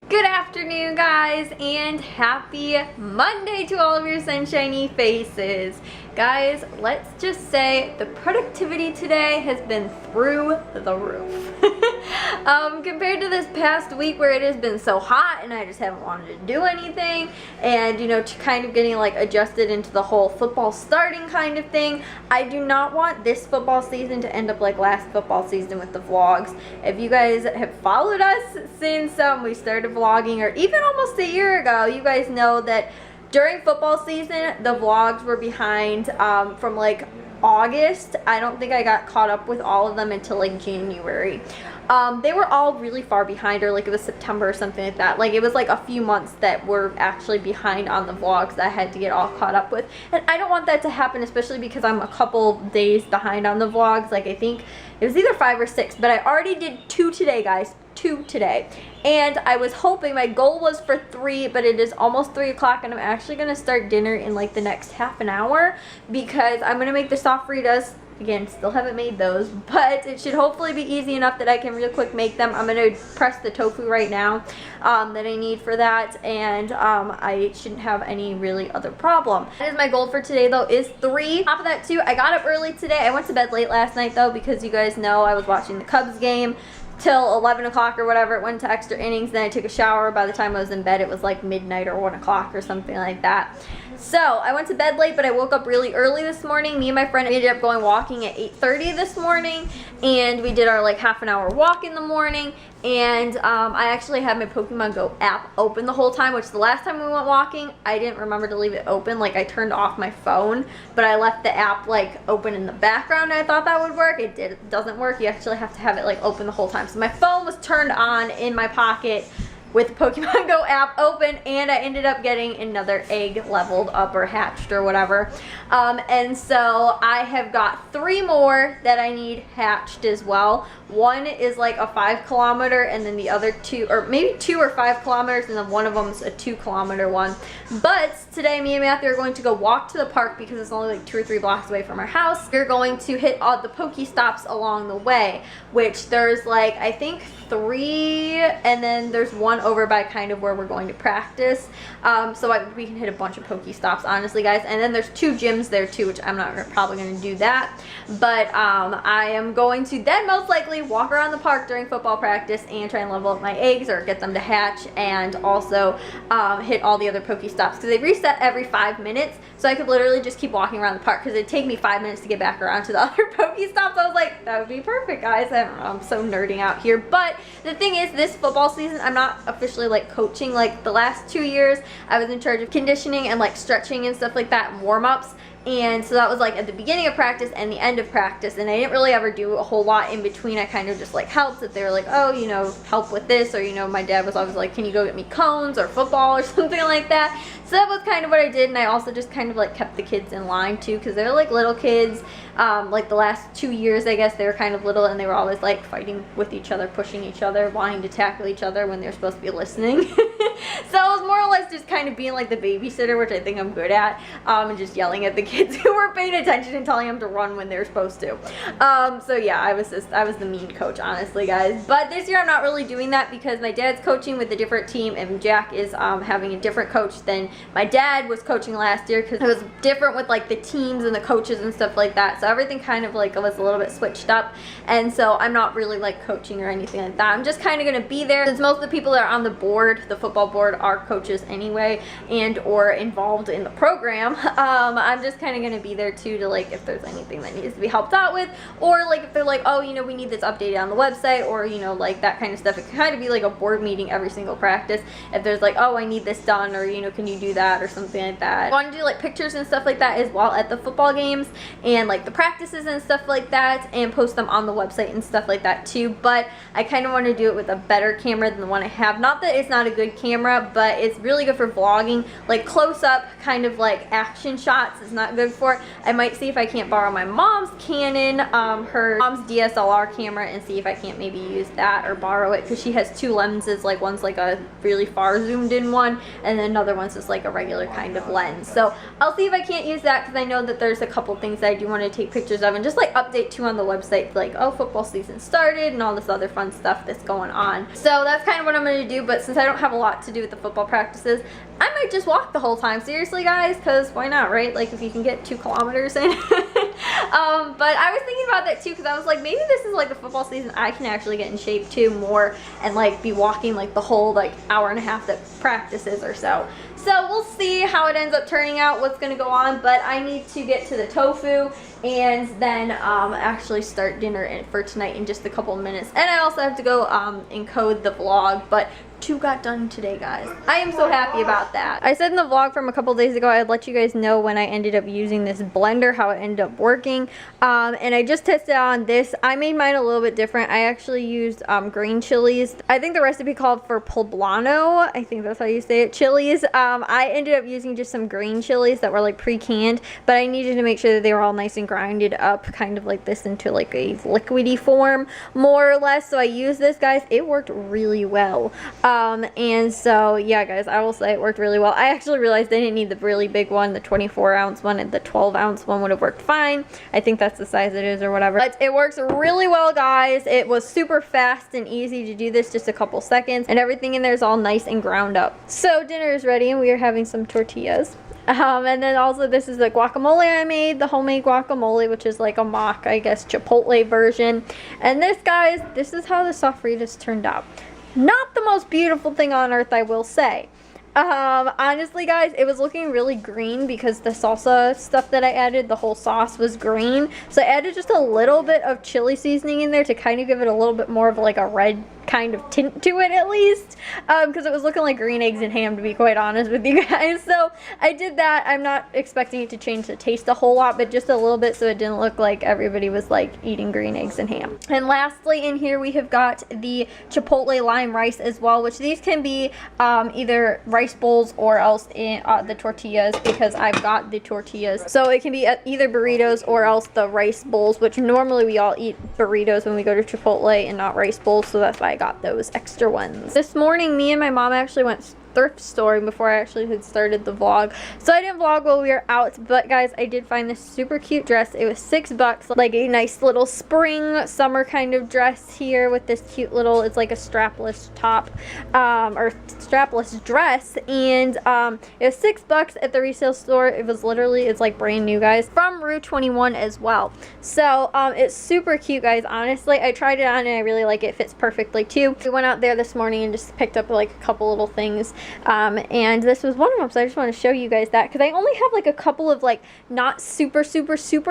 Good afternoon, guys, and happy Monday to all of your sunshiny faces. Guys, let's just say the productivity today has been through the roof. Compared to this past week where it has been so hot and I just haven't wanted to do anything, and kind of getting like adjusted into the whole football starting kind of thing. I do not want this football season to end up like last football season with the vlogs. If you guys have followed us since we started vlogging, or even almost a year ago, you guys know that during football season the vlogs were behind from like August. I don't think I got caught up with all of them until like January. They were all really far behind, or like it was September or something like that. Like it was like a few months that were actually behind on the vlogs that I had to get all caught up with, and I don't want that to happen, especially because I'm a couple days behind on the vlogs. Like I think it was either 5 or 6, but I already did 2 today, guys. 2 today, and I was hoping, my goal was for 3, but it is almost 3 o'clock and I'm actually gonna start dinner in like the next half an hour, because I'm gonna make the soft fritas. Again, still haven't made those, but it should hopefully be easy enough that I can real quick make them. I'm gonna press the tofu right now that I need for that, and I shouldn't have any really other problem. That is my goal for today though, is 3. On top of that too, I got up early today. I went to bed late last night though, because you guys know I was watching the Cubs game till 11 o'clock or whatever. It went to extra innings, then I took a shower. By the time I was in bed, it was like midnight or 1 o'clock or something like that. So I went to bed late, but I woke up really early this morning. Me and my friend ended up going walking at 8:30 this morning, and we did our like half an hour walk in the morning. And I actually had my Pokemon Go app open the whole time, which the last time we went walking, I didn't remember to leave it open. Like I turned off my phone, but I left the app like open in the background. I thought that would work. It doesn't work. You actually have to have it like open the whole time. So my phone was turned on in my pocket with the Pokemon Go app open, and I ended up getting another egg leveled up or hatched or whatever. And so I have got 3 more that I need hatched as well. One is like a 5 kilometer, and then the other 2, or maybe 2 or 5 kilometers, and then one of them is a 2 kilometer one. But today me and Matthew are going to go walk to the park because it's only like 2 or 3 blocks away from our house. We're going to hit all the Pokestops along the way, which there's like, I think 3, and then there's one over by kind of where we're going to practice. So we can hit a bunch of Pokestops, honestly, guys. And then there's 2 gyms there too, which I'm not probably going to do that. But I am going to then most likely walk around the park during football practice and try and level up my eggs or get them to hatch, and also hit all the other Pokestops, because they reset every 5 minutes. So I could literally just keep walking around the park, because it'd take me 5 minutes to get back around to the other Pokestops. I was like, that would be perfect, guys. I don't know, I'm so nerding out here. But the thing is, this football season, I'm not officially like coaching. Like the last 2 years, I was in charge of conditioning and like stretching and stuff like that, and warm-ups. And so that was like at the beginning of practice and the end of practice, and I didn't really ever do a whole lot in between. I kind of just like helped. If they were like, oh, help with this, or my dad was always like, can you go get me cones or football or something like that. So that was kind of what I did, and I also just kind of like kept the kids in line too, because they're like little kids. Like the last 2 years, I guess, they were kind of little, and they were always like fighting with each other, pushing each other, wanting to tackle each other when they're supposed to be listening. So I was more or less just kind of being like the babysitter, which I think I'm good at, and just yelling at the kids who weren't paying attention and telling them to run when they're supposed to. So yeah, I was the mean coach, honestly, guys. But this year I'm not really doing that, because my dad's coaching with a different team, and Jack is having a different coach than my dad was coaching last year, because it was different with like the teams and the coaches and stuff like that. So everything kind of like was a little bit switched up, and so I'm not really like coaching or anything like that. I'm just kind of going to be there, since most of the people that are on the board, the football board, are coaches anyway, and or involved in the program. I'm just kind of going to be there too, to like if there's anything that needs to be helped out with, or like if they're like, oh, we need this updated on the website, or like that kind of stuff. It can kind of be like a board meeting every single practice. If there's like, oh, I need this done, or can you do that, or something like that. I want to do like pictures and stuff like that as well at the football games, and like the practices and stuff like that, and post them on the website and stuff like that too. But I kind of want to do it with a better camera than the one I have. Not that it's not a good camera, camera, but it's really good for vlogging, like close up kind of like action shots. It's not good for it. I might see if I can't borrow my mom's Canon, her mom's DSLR camera, and see if I can't maybe use that or borrow it, because she has two lenses, like one's like a really far zoomed in one, and then another one's just like a regular kind of lens. So I'll see if I can't use that, because I know that there's a couple things that I do want to take pictures of and just like update too on the website, like, oh, football season started and all this other fun stuff that's going on. So that's kind of what I'm going to do, but since I don't have a lot to do with the football practices, I might just walk the whole time. Seriously, guys, because why not, right? Like, if you can get 2 kilometers in. But I was thinking about that too, because I was like, maybe this is like the football season, I can actually get in shape too more and like be walking like the whole like hour and a half that practice is or so. So we'll see how it ends up turning out, what's going to go on, but I need to get to the tofu and then actually start dinner for tonight in just a couple of minutes. And I also have to go encode the vlog, but 2 got done today, guys. I am so happy about that. I said in the vlog from a couple days ago I'd let you guys know when I ended up using this blender, how it ended up working, and I just tested on this. I made mine a little bit different. I actually used green chilies. I think the recipe called for poblano, I think that's how you say it, chilies. I ended up using just some green chilies that were like pre-canned, but I needed to make sure that they were all nice and grinded up kind of like this into like a liquidy form more or less. So I used this, guys. It worked really well. And so yeah, guys, I will say it worked really well. I actually realized I didn't need the really big one, the 24-ounce one, and the 12-ounce one would have worked fine. I think that's the size it is or whatever, but it works really well, guys. It was super fast and easy to do this, just a couple seconds, and everything in there is all nice and ground up. So dinner is ready and we are having some tortillas. And then also this is the guacamole I made, the homemade guacamole, which is like a mock, I guess, Chipotle version. And this, guys, this is how the sofritas turned out. Not the most beautiful thing on earth, I will say. Honestly, guys, it was looking really green because the salsa stuff that I added, the whole sauce was green. So I added just a little bit of chili seasoning in there to kind of give it a little bit more of like a red kind of tint to it, at least, because it was looking like green eggs and ham, to be quite honest with you guys. So I did that. I'm not expecting it to change the taste a whole lot, but just a little bit, so it didn't look like everybody was like eating green eggs and ham. And lastly, in here we have got the Chipotle lime rice as well, which these can be either rice bowls or else in the tortillas, because I've got the tortillas, so it can be either burritos or else the rice bowls, which normally we all eat burritos when we go to Chipotle and not rice bowls, so that's why I got those extra ones. This morning, me and my mom actually went thrift store before I actually had started the vlog, so I didn't vlog while we were out. But guys, I did find this super cute dress. It was $6, like a nice little spring summer kind of dress here with this cute little, it's like a strapless top or strapless dress, and it was $6 at the resale store. It was literally, it's like brand new, guys, from Rue 21 as well. So it's super cute, guys. Honestly, I tried it on and I really like it. It fits perfectly too. We went out there this morning and just picked up like a couple little things, and this was one of them, so I just want to show you guys that, because I only have like a couple of like not super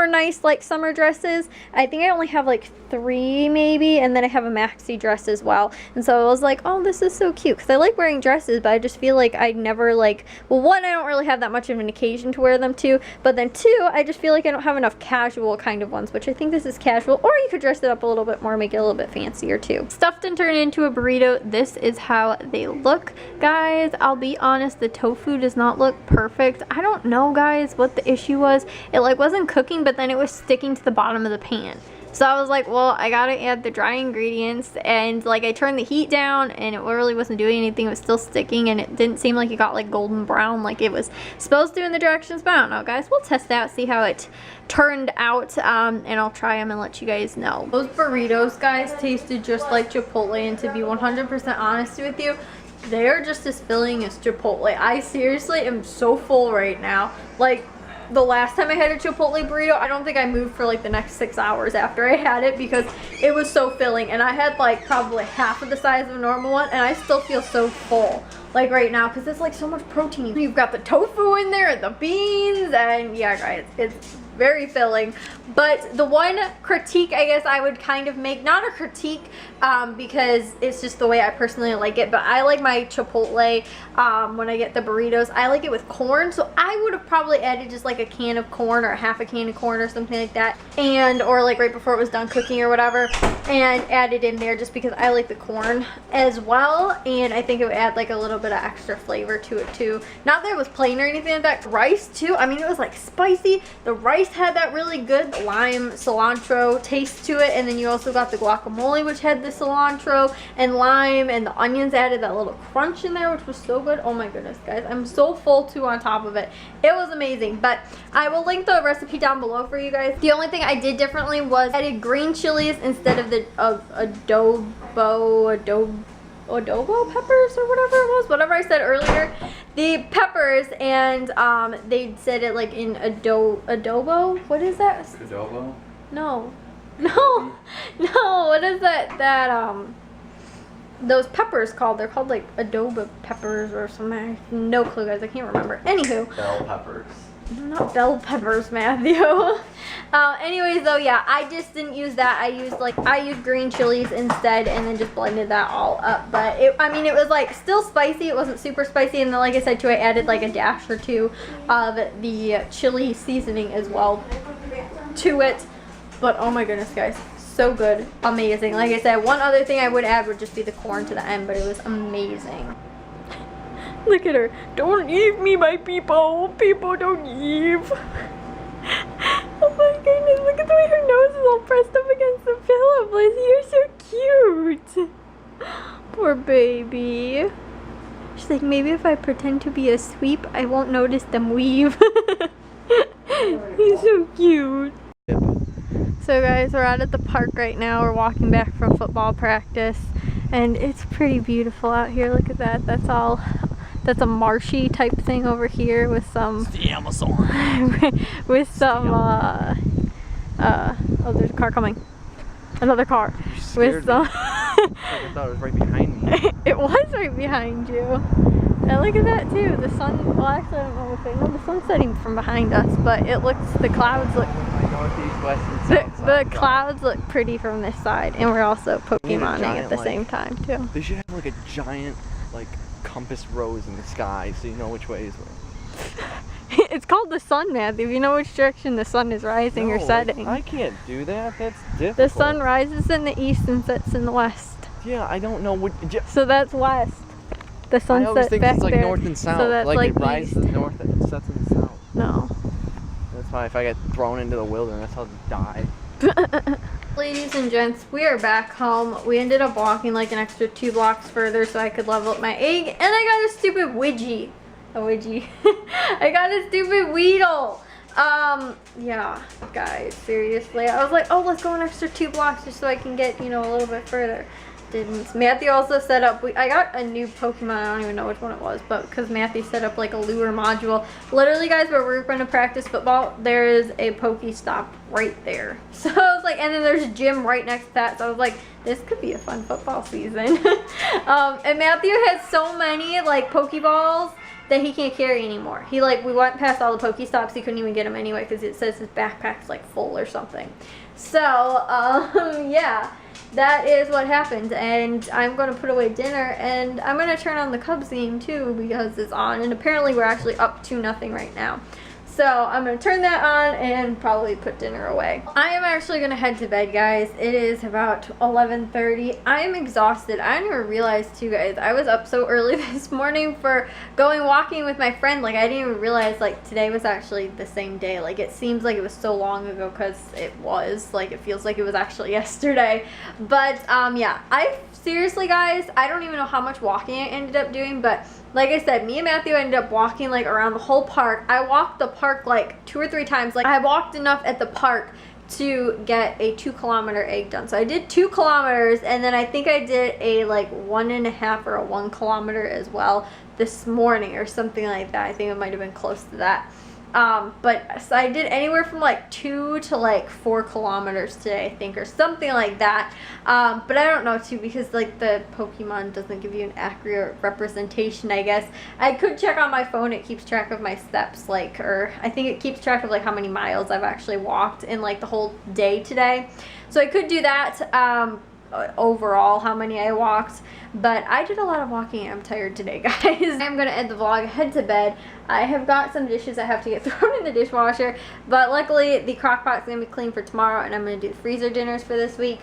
nice like summer dresses. I think I only have like 3 maybe, and then I have a maxi dress as well. And so I was like, oh, this is so cute, because I like wearing dresses, but I just feel like I never like, well, 1, I don't really have that much of an occasion to wear them to, but then 2, I just feel like I don't have enough casual kind of ones, which I think this is casual, or you could dress it up a little bit more, make it a little bit fancier too. Stuffed and turned into a burrito, this is how they look, guys. I'll be honest, the tofu does not look perfect. I don't know, guys, what the issue was. It like wasn't cooking, but then it was sticking to the bottom of the pan. So I was like, well, I gotta add the dry ingredients, and like I turned the heat down and it really wasn't doing anything. It was still sticking, and it didn't seem like it got like golden brown like it was supposed to in the directions. But I don't know, guys, we'll test it out, see how it turned out, and I'll try them and let you guys know. Those burritos, guys, tasted just like Chipotle, and to be 100% honest with you, they're just as filling as Chipotle. I seriously am so full right now. Like, the last time I had a Chipotle burrito, I don't think I moved for like the next 6 hours after I had it, because it was so filling, and I had like probably half of the size of a normal one, and I still feel so full like right now because it's like so much protein. You've got the tofu in there and the beans, and yeah, guys, it's very filling. But the one critique I guess I would kind of make, not a critique because it's just the way I personally like it, but I like my Chipotle when I get the burritos, I like it with corn. So I would have probably added just like a can of corn or half a can of corn or something like that, and or like right before it was done cooking or whatever, and add it in there just because I like the corn as well, and I think it would add like a little bit of extra flavor to it too. Not that it was plain or anything like that. Rice too, I mean, it was like spicy. The rice had that really good lime cilantro taste to it, and then you also got the guacamole, which had the cilantro and lime, and the onions added that little crunch in there, which was so good. Oh my goodness, guys, I'm so full too on top of it. It was amazing. But I will link the recipe down below for you guys. The only thing I did differently was I did green chilies instead of the adobo peppers or whatever it was, whatever I said earlier, the peppers, and they said it like in adobo. What is that? Adobo? No, what is that those peppers called? They're called like adobo peppers or something. No clue, guys, I can't remember. Anywho, Bell peppers. Not bell peppers, Matthew. Anyways, though, yeah, I just didn't use that. I used green chilies instead, and then just blended that all up. But I mean, it was like still spicy. It wasn't super spicy, and then like I said too, I added like a dash or two of the chili seasoning as well to it. But oh my goodness, guys, so good, amazing. Like I said, one other thing I would add would just be the corn to the end, but it was amazing. Look at her. Don't leave me, my people. People, don't leave. Oh my goodness, look at the way her nose is all pressed up against the pillow. Blizzy, you're so cute. Poor baby. She's like, maybe if I pretend to be a sweep, I won't notice them weave. He's so cute. So guys, we're out at the park right now. We're walking back from football practice, and it's pretty beautiful out here. Look at that. That's a marshy type thing over here with some... It's the Amazon. with some, oh, there's a car coming. Another car. You scared with some... me. I thought it was right behind me. It was right behind you. And look at that too. The sun, well actually I don't know if I know the sun's setting from behind us, but it looks, the clouds look... Northeast, west, and south the clouds look pretty from this side, and we're also Pokemoning at the same time too. They should have like a giant, like, compass rose in the sky so you know which way is where. It's called the sun, Matthew. If you know which direction the sun is rising or setting. I can't do that. That's difficult. The sun rises in the east and sets in the west. Yeah, I don't know what. So that's west. The sun I always sets think back it's like there. north and south. So that's like it rises in the north and it sets in the south. No. That's why if I get thrown into the wilderness, I'll just die. Ladies and gents, we are back home. We ended up walking like an extra 2 blocks further so I could level up my egg, and I got a stupid Widgie. I got a stupid Weedle. Yeah, guys, seriously. I was like, oh, let's go an extra 2 blocks just so I can get, you know, a little bit further. Didn't. Matthew also set up, I got a new Pokemon, I don't even know which one it was, but because Matthew set up like a lure module. Literally, guys, where we're going to practice football, there is a Pokestop right there. So I was like, and then there's a gym right next to that, so I was like, this could be a fun football season. And Matthew has so many like Pokeballs that he can't carry anymore. He like, we went past all the Pokestops, he couldn't even get them anyway because it says his backpack's like full or something. So, yeah. That is what happened, and I'm going to put away dinner, and I'm going to turn on the Cubs game too because it's on, and apparently we're actually up 2-0 right now. So I'm going to turn that on and probably put dinner away. I am actually going to head to bed, guys. It is about 11:30. I am exhausted. I didn't even realize too, guys. I was up so early this morning for going walking with my friend. Like, I didn't even realize like today was actually the same day. Like, it seems like it was so long ago because it was. Like, it feels like it was actually yesterday. But yeah, seriously, guys, I don't even know how much walking I ended up doing, but like I said, me and Matthew ended up walking like around the whole park. I walked the park like 2 or 3 times. Like, I walked enough at the park to get a 2-kilometer egg done. So I did 2 kilometers, and then I think I did a like 1.5 or a 1 kilometer as well this morning or something like that. I think it might have been close to that. But so I did anywhere from like 2 to like 4 kilometers today, I think, or something like that. But I don't know too, because like the Pokemon doesn't give you an accurate representation, I guess. I could check on my phone. It keeps track of my steps, like, or I think it keeps track of like how many miles I've actually walked in like the whole day today. So I could do that. Overall how many I walked, but I did a lot of walking. I'm tired today, guys. I'm gonna end the vlog, head to bed. I have got some dishes I have to get thrown in the dishwasher, but luckily the crock pot's gonna be clean for tomorrow, and I'm gonna do the freezer dinners for this week.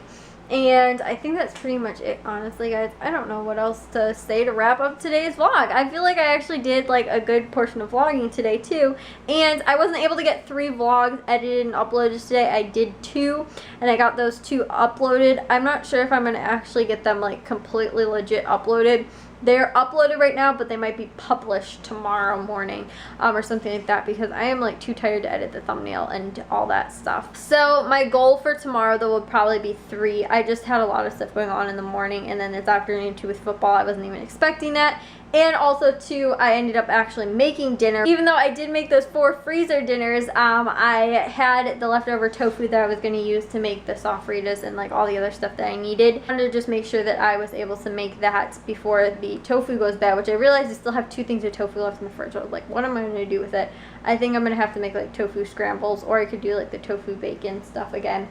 And I think that's pretty much it, honestly, guys. I don't know what else to say to wrap up today's vlog. I feel like I actually did like a good portion of vlogging today too, and I wasn't able to get 3 vlogs edited and uploaded today. I did 2, and I got those 2 uploaded. I'm not sure if I'm gonna actually get them like completely legit uploaded. They're uploaded right now, but they might be published tomorrow morning or something like that, because I am like too tired to edit the thumbnail and all that stuff. So my goal for tomorrow though will probably be 3. I just had a lot of stuff going on in the morning, and then this afternoon too with football. I wasn't even expecting that. And also too, I ended up actually making dinner. Even though I did make those 4 freezer dinners, I had the leftover tofu that I was going to use to make the sofritas and like all the other stuff that I needed. I wanted to just make sure that I was able to make that before the tofu goes bad, which I realized I still have 2 things of tofu left in the fridge. I was like, what am I going to do with it? I think I'm going to have to make like tofu scrambles, or I could do like the tofu bacon stuff again.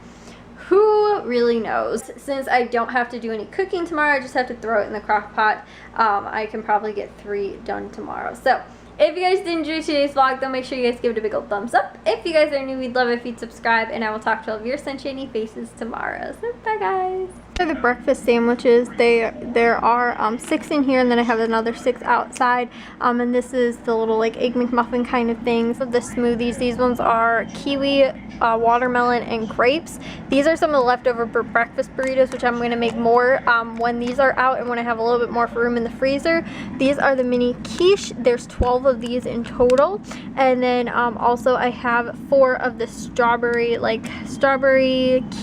Who really knows? Since I don't have to do any cooking tomorrow, I just have to throw it in the crock pot. I can probably get 3 done tomorrow. So if you guys did enjoy today's vlog, then make sure you guys give it a big old thumbs up. If you guys are new, we'd love it if you'd subscribe, and I will talk to all of your sunshiny faces tomorrow. So bye, guys. These are the breakfast sandwiches. There are 6 in here, and then I have another 6 outside. And this is the little like Egg McMuffin kind of things. The smoothies, these ones are kiwi, watermelon, and grapes. These are some of the leftover breakfast burritos, which I'm going to make more when these are out and when I have a little bit more room in the freezer. These are the mini quiche. There's 12 of these in total. And then also I have 4 of the strawberry,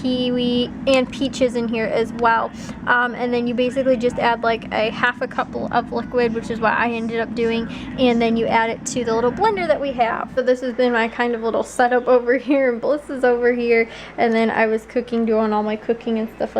kiwi, and peaches in here as well. And then you basically just add like a half a cup of liquid, which is what I ended up doing, and then you add it to the little blender that we have. So this has been my kind of little setup over here, and Bliss is over here, and then I was doing all my cooking and stuff like